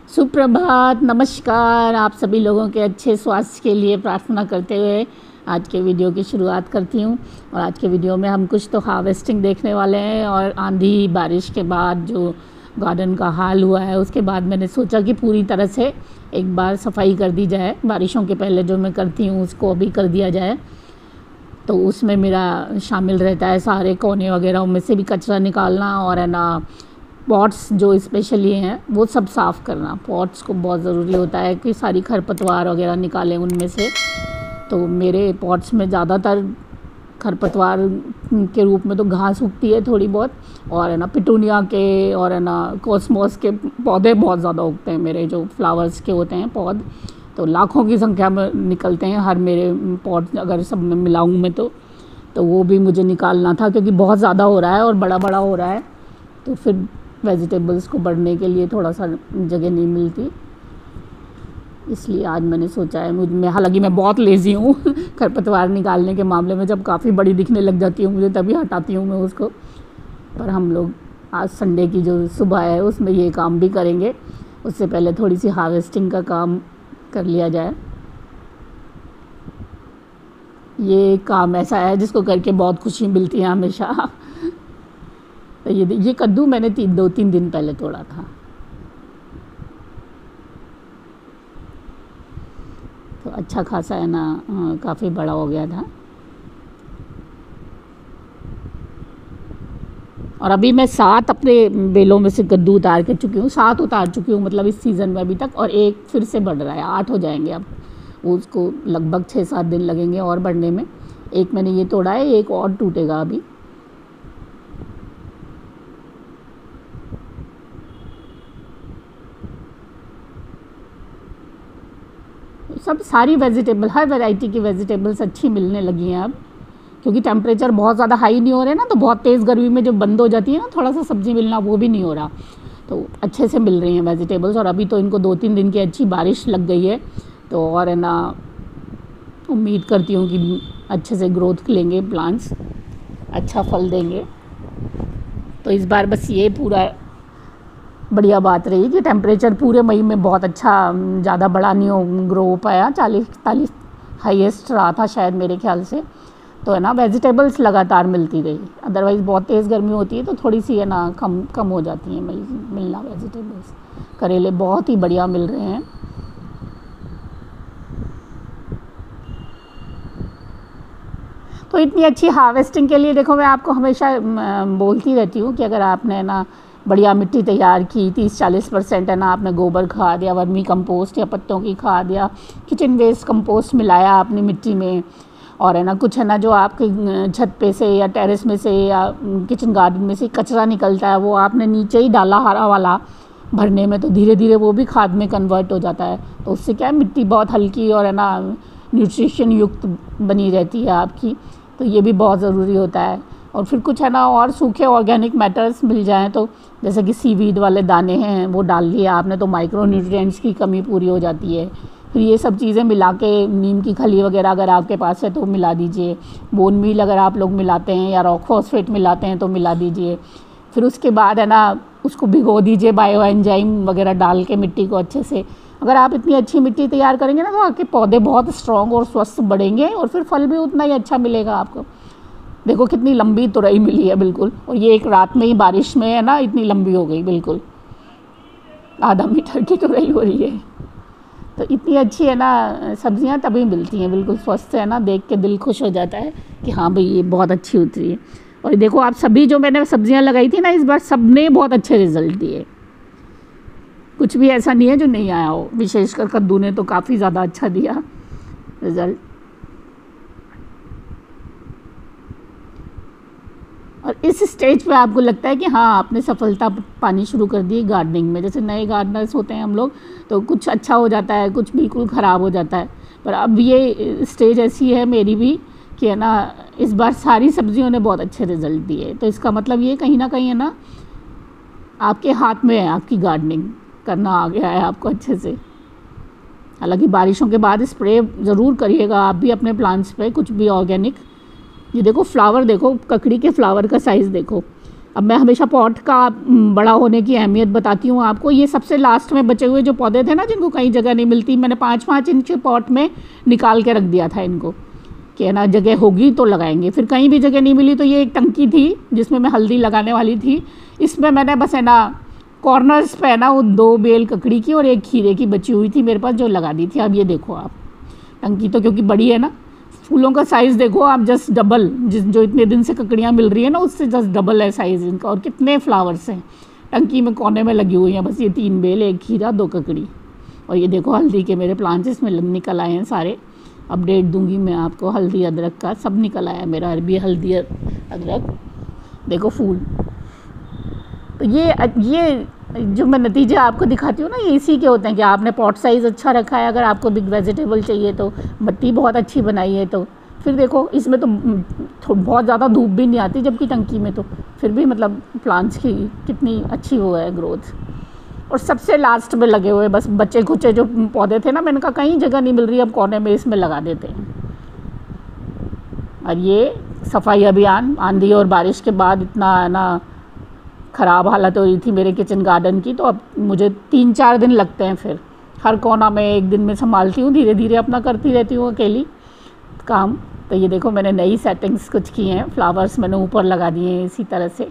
सुप्रभात, नमस्कार। आप सभी लोगों के अच्छे स्वास्थ्य के लिए प्रार्थना करते हुए आज के वीडियो की शुरुआत करती हूँ। और आज के वीडियो में हम कुछ तो हार्वेस्टिंग देखने वाले हैं और आंधी बारिश के बाद जो गार्डन का हाल हुआ है उसके बाद मैंने सोचा कि पूरी तरह से एक बार सफाई कर दी जाए। बारिशों के पहले जो मैं करती हूँ उसको अभी कर दिया जाए। तो उसमें मेरा शामिल रहता है सारे कोने वगैरह में से भी कचरा निकालना और है ना पॉट्स जो स्पेशली हैं वो सब साफ़ करना। पॉट्स को बहुत ज़रूरी होता है कि सारी खरपतवार वगैरह निकालें उनमें से। तो मेरे पॉट्स में ज़्यादातर खरपतवार के रूप में तो घास उगती है थोड़ी बहुत, और है ना पिटूनिया के और है ना कॉस्मोस के पौधे बहुत ज़्यादा उगते हैं। मेरे जो फ्लावर्स के होते हैं पौध तो लाखों की संख्या में निकलते हैं हर मेरे पॉट अगर सब में मिलाऊँ मैं तो वो भी मुझे निकालना था क्योंकि बहुत ज़्यादा हो रहा है और बड़ा बड़ा हो रहा है। तो फिर वेजिटेबल्स को बढ़ने के लिए थोड़ा सा जगह नहीं मिलती, इसलिए आज मैंने सोचा है मैं हालांकि मैं बहुत लेज़ी हूँ खरपतवार निकालने के मामले में। जब काफ़ी बड़ी दिखने लग जाती हूँ मुझे तभी हटाती हूँ मैं उसको। पर हम लोग आज संडे की जो सुबह है उसमें ये काम भी करेंगे। उससे पहले थोड़ी सी हार्वेस्टिंग का काम कर लिया जाए। ये काम ऐसा है जिसको करके बहुत खुशी मिलती है हमेशा। तो ये कद्दू मैंने 2-3 दिन पहले तोड़ा था। तो अच्छा खासा है ना काफ़ी बड़ा हो गया था। और अभी मैं 7 अपने बेलों में से कद्दू उतार के चुकी हूँ। 7 उतार चुकी हूँ मतलब इस सीज़न में अभी तक, और एक फिर से बढ़ रहा है। 8 हो जाएंगे अब। उसको लगभग 6-7 दिन लगेंगे और बढ़ने में। एक मैंने ये तोड़ा है, एक और टूटेगा अभी। सब सारी वेजिटेबल, हर वैरायटी की वेजिटेबल्स अच्छी मिलने लगी हैं अब, क्योंकि टेम्परेचर बहुत ज़्यादा हाई नहीं हो रहे ना। तो बहुत तेज़ गर्मी में जो बंद हो जाती है ना थोड़ा सा सब्ज़ी मिलना, वो भी नहीं हो रहा। तो अच्छे से मिल रही हैं वेजिटेबल्स। और अभी तो इनको 2-3 दिन की अच्छी बारिश लग गई है तो और है ना उम्मीद करती हूँ कि अच्छे से ग्रोथ लेंगे प्लांट्स, अच्छा फल देंगे। तो इस बार बस ये पूरा बढ़िया बात रही कि टेम्परेचर पूरे मई में बहुत अच्छा, ज़्यादा बड़ा नहीं ग्रो हो पाया। 40-45 हाईएस्ट रहा था शायद मेरे ख्याल से। तो है ना वेजिटेबल्स लगातार मिलती रही। अदरवाइज़ बहुत तेज़ गर्मी होती है तो थोड़ी सी है ना कम हो जाती है मिलना वेजिटेबल्स। करेले बहुत ही बढ़िया मिल रहे हैं। तो इतनी अच्छी हार्वेस्टिंग के लिए देखो मैं आपको हमेशा बोलती रहती हूँ कि अगर आपने ना बढ़िया मिट्टी तैयार की 30-40% है ना आपने गोबर खाद या वर्मी कंपोस्ट या पत्तों की खाद या किचन वेस्ट कंपोस्ट मिलाया अपनी मिट्टी में, और है ना कुछ है ना जो आपके छत पे से या टेरेस में से या किचन गार्डन में से कचरा निकलता है वो आपने नीचे ही डाला हरा वाला भरने में, तो धीरे धीरे वो भी खाद में कन्वर्ट हो जाता है। तो उससे क्या है मिट्टी बहुत हल्की और है ना न्यूट्रिशन युक्त बनी रहती है आपकी। तो ये भी बहुत ज़रूरी होता है। और फिर कुछ है ना और सूखे ऑर्गेनिक मैटर्स मिल जाएं, तो जैसे कि सीवीड वाले दाने हैं वो डाल लिए आपने तो माइक्रो न्यूट्रिएंट्स की कमी पूरी हो जाती है। फिर ये सब चीज़ें मिला के नीम की खली वगैरह अगर आपके पास है तो मिला दीजिए। बोन मील अगर आप लोग मिलाते हैं या रॉक फॉस्फेट मिलाते हैं तो मिला दीजिए। फिर उसके बाद है ना उसको भिगो दीजिए बायो एंजाइम वगैरह डाल के मिट्टी को अच्छे से। अगर आप इतनी अच्छी मिट्टी तैयार करेंगे ना तो आपके पौधे बहुत स्ट्रॉन्ग और स्वस्थ बढ़ेंगे और फिर फल भी उतना ही अच्छा मिलेगा आपको। देखो कितनी लंबी तुरई मिली है बिल्कुल, और ये एक रात में ही बारिश में है ना इतनी लंबी हो गई, बिल्कुल आधा मीटर की तुरई हो रही है। तो इतनी अच्छी है ना सब्जियां तभी मिलती हैं बिल्कुल स्वस्थ, है ना देख के दिल खुश हो जाता है कि हाँ भाई ये बहुत अच्छी उतरी है। और देखो आप सभी जो मैंने सब्जियां लगाई थी ना इस बार सब ने बहुत अच्छे रिजल्ट दिए। कुछ भी ऐसा नहीं है जो नहीं आया हो। विशेषकर कद्दू ने तो काफ़ी ज़्यादा अच्छा दिया रिजल्ट। और इस स्टेज पे आपको लगता है कि हाँ आपने सफलता पानी शुरू कर दी गार्डनिंग में। जैसे नए गार्डनर्स होते हैं हम लोग तो कुछ अच्छा हो जाता है, कुछ बिल्कुल ख़राब हो जाता है। पर अब ये स्टेज ऐसी है मेरी भी कि है ना इस बार सारी सब्जियों ने बहुत अच्छे रिजल्ट दिए। तो इसका मतलब ये कहीं ना कहीं है ना आपके हाथ में है, आपकी गार्डनिंग करना आ गया है आपको अच्छे से। हालांकि बारिशों के बाद स्प्रे ज़रूर करिएगा आप भी अपने प्लांट्स पे कुछ भी ऑर्गेनिक। ये देखो फ्लावर, देखो ककड़ी के फ्लावर का साइज़ देखो, अब मैं हमेशा पॉट का बड़ा होने की अहमियत बताती हूँ आपको। ये सबसे लास्ट में बचे हुए जो पौधे थे ना, जिनको कहीं जगह नहीं मिलती, मैंने 5-5 इंच पॉट में निकाल के रख दिया था इनको कि है ना जगह होगी तो लगाएंगे। फिर कहीं भी जगह नहीं मिली तो ये एक टंकी थी जिसमें मैं हल्दी लगाने वाली थी, इसमें मैंने बस है ना कॉर्नर्स पे है ना वो 2 बेल ककड़ी की और 1 खीरे की बची हुई थी मेरे पास, जो लगा दी थी। अब ये देखो आप, टंकी तो क्योंकि बड़ी है ना, फूलों का साइज़ देखो आप, जस्ट डबल, जो इतने दिन से ककड़ियाँ मिल रही है ना उससे जस्ट डबल है साइज़ इनका। और कितने फ्लावर्स हैं टंकी में, कोने में लगी हुई हैं बस ये 3 बेल, 1 खीरा, 2 ककड़ी। और ये देखो हल्दी के मेरे प्लांट्स इसमें निकल आए हैं सारे। अपडेट दूंगी मैं आपको हल्दी अदरक का, सब निकल आया मेरा अरबी हल्दी अदरक, देखो फूल। तो ये जो मैं नतीजे आपको दिखाती हूँ ना, ये इसी के होते हैं कि आपने पॉट साइज़ अच्छा रखा है। अगर आपको बिग वेजिटेबल चाहिए तो मिट्टी बहुत अच्छी बनाई है, तो फिर देखो इसमें तो बहुत ज़्यादा धूप भी नहीं आती, जबकि टंकी में तो फिर भी मतलब प्लांट्स की कितनी अच्छी वो है ग्रोथ। और सबसे लास्ट में लगे हुए बस बच्चे खुचे जो पौधे थे ना, मैंने कहा कहीं जगह नहीं मिल रही, अब कोने में इसमें लगा देते हैं। और ये सफाई अभियान आंधी और बारिश के बाद इतना है ना ख़राब हालत हो रही थी मेरे किचन गार्डन की, तो अब मुझे 3-4 दिन लगते हैं फिर हर कोना में 1 दिन में संभालती हूँ, धीरे धीरे अपना करती रहती हूँ अकेली काम। तो ये देखो मैंने नई सेटिंग्स कुछ की हैं, फ्लावर्स मैंने ऊपर लगा दिए हैं इसी तरह से,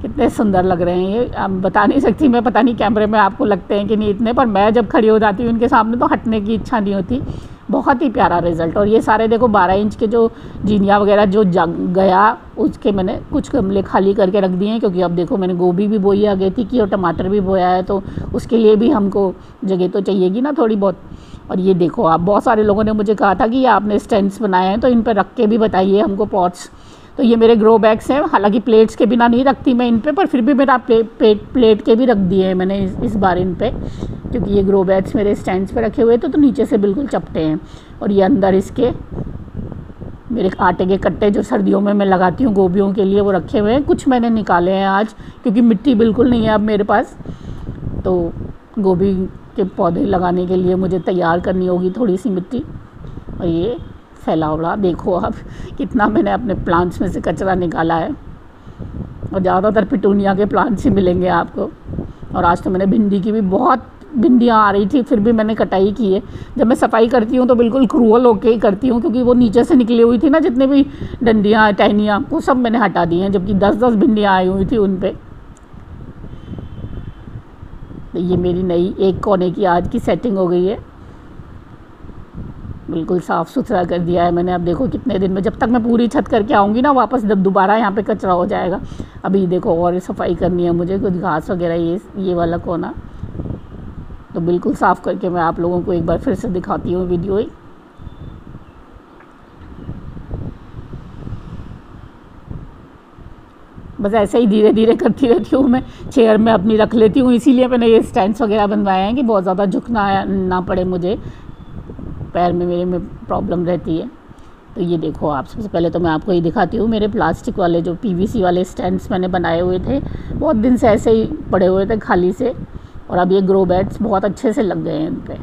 कितने सुंदर लग रहे हैं ये। अब बता नहीं सकती मैं, पता नहीं कैमरे में आपको लगते हैं कि नहीं इतने, पर मैं जब खड़ी हो जाती हूँ उनके सामने तो हटने की इच्छा नहीं होती। बहुत ही प्यारा रिज़ल्ट। और ये सारे देखो 12 इंच के जो जीनिया वगैरह जो गया, उसके मैंने कुछ गमले खाली करके रख दिए हैं, क्योंकि अब देखो मैंने गोभी भी बोई है अगेती की और टमाटर भी बोया है, तो उसके लिए भी हमको जगह तो चाहिएगी ना थोड़ी बहुत। और ये देखो आप, बहुत सारे लोगों ने मुझे कहा था कि ये आपने स्टैंड्स बनाए हैं तो इन पर रख के भी बताइए हमको पॉट्स। तो ये मेरे ग्रो बैग्स हैं, हालांकि प्लेट्स के बिना नहीं रखती मैं इन पे, पर फिर भी मेरा प्लेट के भी रख दिए हैं मैंने इस बार इन पे, क्योंकि ये ग्रो बैग्स मेरे स्टैंड्स पे रखे हुए थे तो नीचे से बिल्कुल चपटे हैं। और ये अंदर इसके मेरे आटे के कट्टे जो सर्दियों में मैं लगाती हूँ गोभियों के लिए, वो रखे हुए हैं। कुछ मैंने निकाले हैं आज, क्योंकि मिट्टी बिल्कुल नहीं है अब मेरे पास, तो गोभी के पौधे लगाने के लिए मुझे तैयार करनी होगी थोड़ी सी मिट्टी। और ये फैलावड़ा देखो आप, कितना मैंने अपने प्लांट्स में से कचरा निकाला है। और ज़्यादातर पिटूनिया के प्लांट्स ही मिलेंगे आपको। और आज तो मैंने भिंडी की भी, बहुत भिंडियाँ आ रही थी, फिर भी मैंने कटाई की है। जब मैं सफाई करती हूँ तो बिल्कुल क्रूअल होके ही करती हूँ, क्योंकि वो नीचे से निकली हुई थी ना, जितने भी डंडियाँ टहनियाँ वो सब मैंने हटा दी हैं, जबकि 10-10 भिंडियाँ आई हुई थी उन पर। तो ये मेरी नई एक कोने की आज की सेटिंग हो गई है, बिल्कुल साफ़ सुथरा कर दिया है मैंने। अब देखो कितने दिन में, जब तक मैं पूरी छत करके आऊँगी ना वापस, जब दोबारा यहाँ पे कचरा हो जाएगा। अभी देखो और सफाई करनी है मुझे, कुछ घास वगैरह ये वाला कोना, तो बिल्कुल साफ़ करके मैं आप लोगों को एक बार फिर से दिखाती हूँ वीडियो ही। बस ऐसे ही धीरे धीरे करती रहती हूँ मैं, चेयर में अपनी रख लेती हूँ, इसीलिए मैंने ये स्टैंड्स वगैरह बनवाए हैं कि बहुत ज़्यादा झुकना ना पड़े मुझे, पैर में मेरे में प्रॉब्लम रहती है। तो ये देखो आप, सबसे पहले तो मैं आपको ये दिखाती हूँ मेरे प्लास्टिक वाले जो पीवीसी वाले स्टैंड्स मैंने बनाए हुए थे, बहुत दिन से ऐसे ही पड़े हुए थे खाली से, और अब ये ग्रो बैग्स बहुत अच्छे से लग गए हैं इन पर।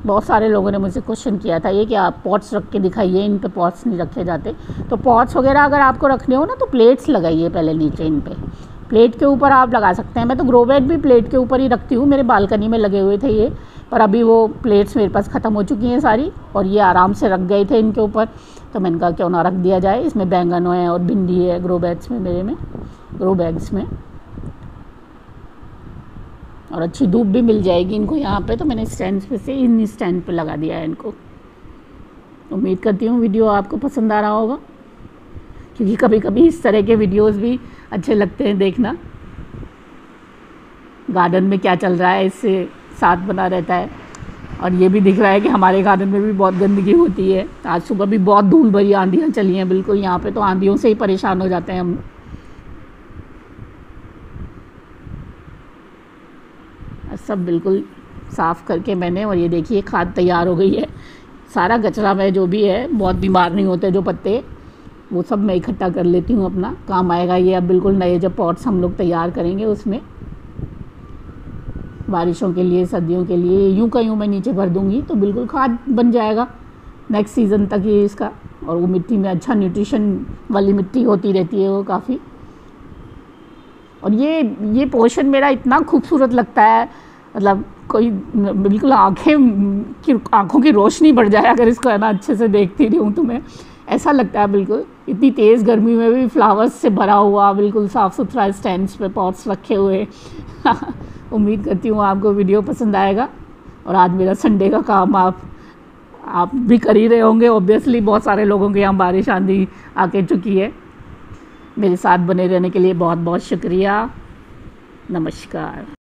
बहुत सारे लोगों ने मुझसे क्वेश्चन किया था ये कि आप पॉट्स रख के दिखाइए, इन पे पॉट्स नहीं रखे जाते। तो पॉट्स वगैरह अगर आपको रखने हो ना तो प्लेट्स लगाइए पहले नीचे इन पे, प्लेट के ऊपर आप लगा सकते हैं। मैं तो ग्रो बैग भी प्लेट के ऊपर ही रखती हूँ, मेरे बालकनी में लगे हुए थे ये, पर अभी वो प्लेट्स मेरे पास ख़त्म हो चुकी हैं सारी, और ये आराम से रख गए थे इनके ऊपर, तो मैंने कहा क्यों ना रख दिया जाए। इसमें बैंगन है और भिंडी है ग्रो बैग्स में, मेरे में ग्रो बैग्स में, और अच्छी धूप भी मिल जाएगी इनको यहाँ पे, तो मैंने स्टैंड पे से इन स्टैंड पे लगा दिया है इनको। उम्मीद करती हूँ वीडियो आपको पसंद आ रहा होगा, क्योंकि कभी कभी इस तरह के वीडियोस भी अच्छे लगते हैं देखना, गार्डन में क्या चल रहा है इससे साथ बना रहता है। और ये भी दिख रहा है कि हमारे गार्डन में भी बहुत गंदगी होती है। आज सुबह भी बहुत धूल भरी आंधियाँ चली हैं, बिल्कुल यहाँ पे तो आंधियों से ही परेशान हो जाते हैं हम। सब बिल्कुल साफ़ करके मैंने, और ये देखिए खाद तैयार हो गई है। सारा कचरा में जो भी है, बहुत बीमार नहीं होते जो पत्ते, वो सब मैं इकट्ठा कर लेती हूँ, अपना काम आएगा ये। अब बिल्कुल नए जब पॉट्स हम लोग तैयार करेंगे उसमें बारिशों के लिए, सर्दियों के लिए, यूँ का यूँ मैं नीचे भर दूँगी तो बिल्कुल खाद बन जाएगा नेक्स्ट सीज़न तक ये इसका। और वो मिट्टी में अच्छा न्यूट्रिशन वाली मिट्टी होती रहती है वो काफ़ी। और ये पोर्शन मेरा इतना खूबसूरत लगता है, मतलब कोई बिल्कुल आँखों की रोशनी बढ़ जाए अगर इसको है ना अच्छे से देखती रही हूँ तो मैं, ऐसा लगता है बिल्कुल इतनी तेज़ गर्मी में भी फ्लावर्स से भरा हुआ बिल्कुल साफ़ सुथरा स्टैंड्स पे पॉट्स रखे हुए। उम्मीद करती हूँ आपको वीडियो पसंद आएगा। और आज मेरा संडे का काम आप भी कर ही रहे होंगे ऑब्वियसली, बहुत सारे लोगों के यहाँ बारिश आंधी आके चुकी है। मेरे साथ बने रहने के लिए बहुत बहुत शुक्रिया। नमस्कार।